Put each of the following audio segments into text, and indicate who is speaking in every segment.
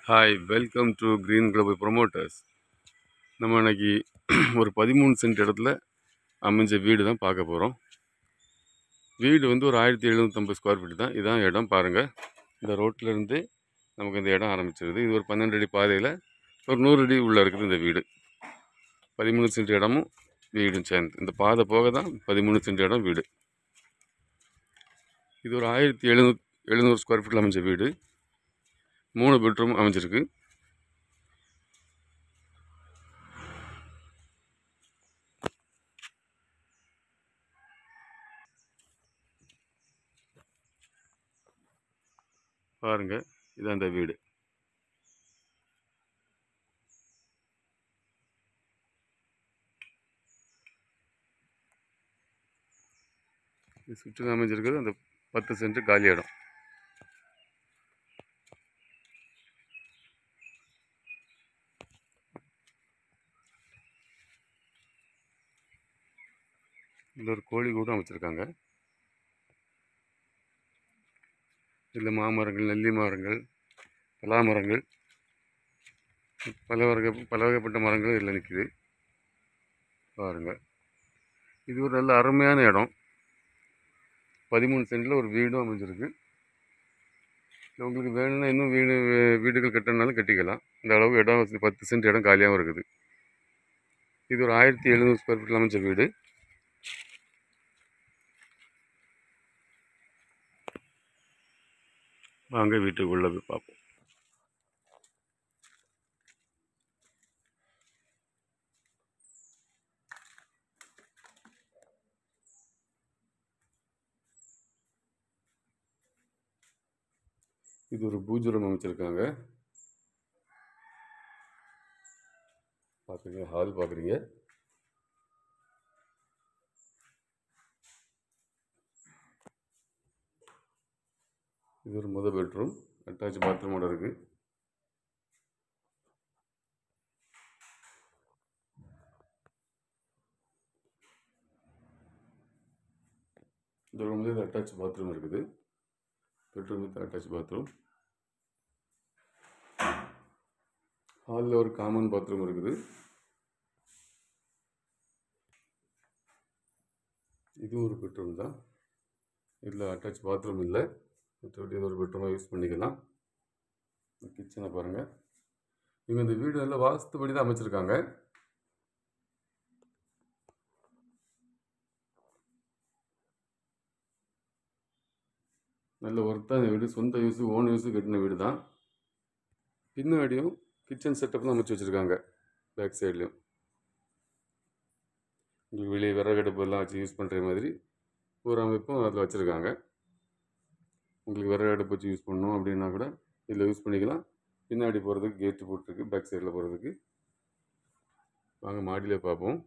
Speaker 1: Hi, welcome to green global promoters. நம்ம இன்னைக்கு ஒரு 13 சென்ட் இடத்துல அமைஞ்ச வீடு தான் பார்க்க போகிறோம். வீடு வந்து ஒரு 1750 ஸ்கொயர் ஃபீட் தான். இதான் இடம் பாருங்கள். இந்த ரோட்டில் இருந்து நமக்கு இந்த இடம் ஆரம்பிச்சிருது. இது ஒரு 12 அடி பாதையில் ஒரு 100 அடி உள்ளே இருக்குது இந்த வீடு. 13 சென்ட் இடமும் வீடும் சேர்ந்து இந்த பாதை போக தான் 13 சென்ட் இடம் வீடு. இது ஒரு 1700 ஸ்கொயர் ஃபீட்டில் அமைஞ்ச வீடு. 3 பெட்ரூம் அமைஞ்சிருக்கு. பாருங்கள், இதான் அந்த வீடு. இது சுற்றி அமைஞ்சிருக்கிறது அந்த 10 சென்ட் காலி இடம். இதில் ஒரு கோழி கூட அமைச்சிருக்காங்க. இதில் மாமரங்கள், நெல்லி மரங்கள், பலா மரங்கள், பல வகைப்பட்ட மரங்கள் இதில் நிற்குது. பாருங்கள், இது ஒரு நல்ல அருமையான இடம். 13 சென்டில் ஒரு வீடும் அமைஞ்சிருக்கு. உங்களுக்கு வேணும்னா இன்னும் வீடுகள் கட்டணுனாலும் கட்டிக்கலாம். இந்த அளவு இடம் 10 சென்ட் இடம் காலியாகவும் இருக்குது. இது ஒரு 1700 ஸ்கொயர் ஃபீட்டில் அமைச்ச வீடு. வாங்க வீட்டுக்குள்ளே போய் பார்ப்போம். இது ஒரு பூஜை ரூம் அமைச்சிருக்காங்க. பார்க்குறீங்க, ஹால் பார்க்குறீங்க. இது ஒரு முதல் பெட்ரூம், அட்டாச் பாத்ரூமோட இருக்குது. இந்த ரூம்லேயே அட்டாச் பாத்ரூம் இருக்குது. Bedroom with attach bathroom. ஹாலில் ஒரு காமன் பாத்ரூம் இருக்குது. இதுவும் ஒரு பெட்ரூம் தான். இதில் அட்டாச் பாத்ரூம் இல்லை, மற்றபடி இது ஒரு பெட்ரூமாக யூஸ் பண்ணிக்கலாம். கிச்சனை பாருங்கள். இவங்க இந்த வீடு நல்லா வாஸ்துபடி தான் அமைச்சிருக்காங்க. நல்ல ஒர்த்தான வீடு, சொந்த யூஸு, ஓன் யூஸு கட்டின வீடு தான். பின்னாடியும் கிச்சன் செட்டப் தான் அமைச்சு வச்சுருக்காங்க. பேக் சைட்லேயும் உங்களுக்கு வெளியே விறகடுப்பு எல்லாம் வச்சு யூஸ் பண்ணுற மாதிரி ஒரு அமைப்பும் அதில் வச்சுருக்காங்க. உங்களுக்கு விறகு அடுப்பு வச்சு யூஸ் பண்ணணும் அப்படின்னா கூட இதில் யூஸ் பண்ணிக்கலாம். பின்னாடி போகிறதுக்கு கேட்டு போட்டிருக்கு, பேக் சைடில் போகிறதுக்கு. வாங்க மாடியில் பார்ப்போம்.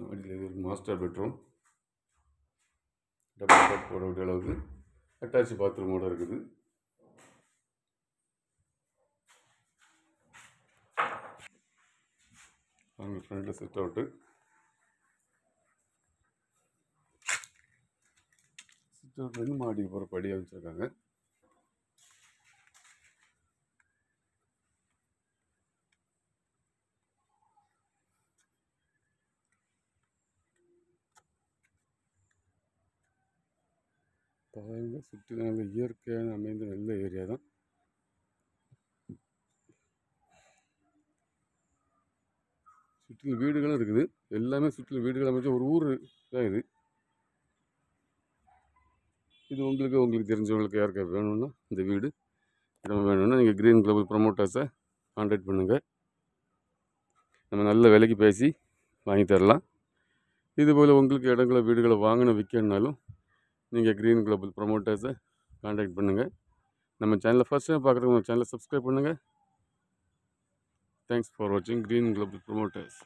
Speaker 1: மாடியில் இது ஒரு மாஸ்டர் பெட்ரூம். டபுள் காட் போட வேண்டிய அளவுக்கு அட்டாச் பாத்ரூமோடு இருக்குது. அவங்க ஃப்ரண்டில் செட் அவுட்டு. செட் அவுட்லேருந்து மாடிக்கு போகிற படியாக வச்சுருக்காங்க. பாருங்க, சுற்றி நல்ல இயற்கையான அமைந்த நல்ல ஏரியா தான். சுற்றிலும் வீடுகளும் இருக்குது. எல்லாமே சுற்றிலும் வீடுகள் அமைச்ச ஒரு ஊர் தான் இது. இது உங்களுக்கு தெரிஞ்சவங்களுக்கு யாருக்காவது வேணும்னா இந்த வீடு இடம் வேணும்னா நீங்கள் க்ரீன் குளோபல் ப்ரொமோட்டர்ஸை கான்டாக்ட் பண்ணுங்கள். நம்ம நல்ல விலைக்கு பேசி வாங்கி தரலாம். இதுபோல் உங்களுக்கு இடங்களை வீடுகளை வாங்கின விற்கணுனாலும் நீங்கள் க்ரீன் குளோபல் ப்ரொமோட்டர்ஸை கான்டாக்ட் பண்ணுங்கள். நம்ம சேனலில் ஃபஸ்ட் டைம் பார்க்குறவங்க சேனலை சப்ஸ்கிரைப் பண்ணுங்கள். தேங்க்ஸ் ஃபார் வாட்சிங் க்ரீன் குளோபல் ப்ரொமோட்டர்ஸ்.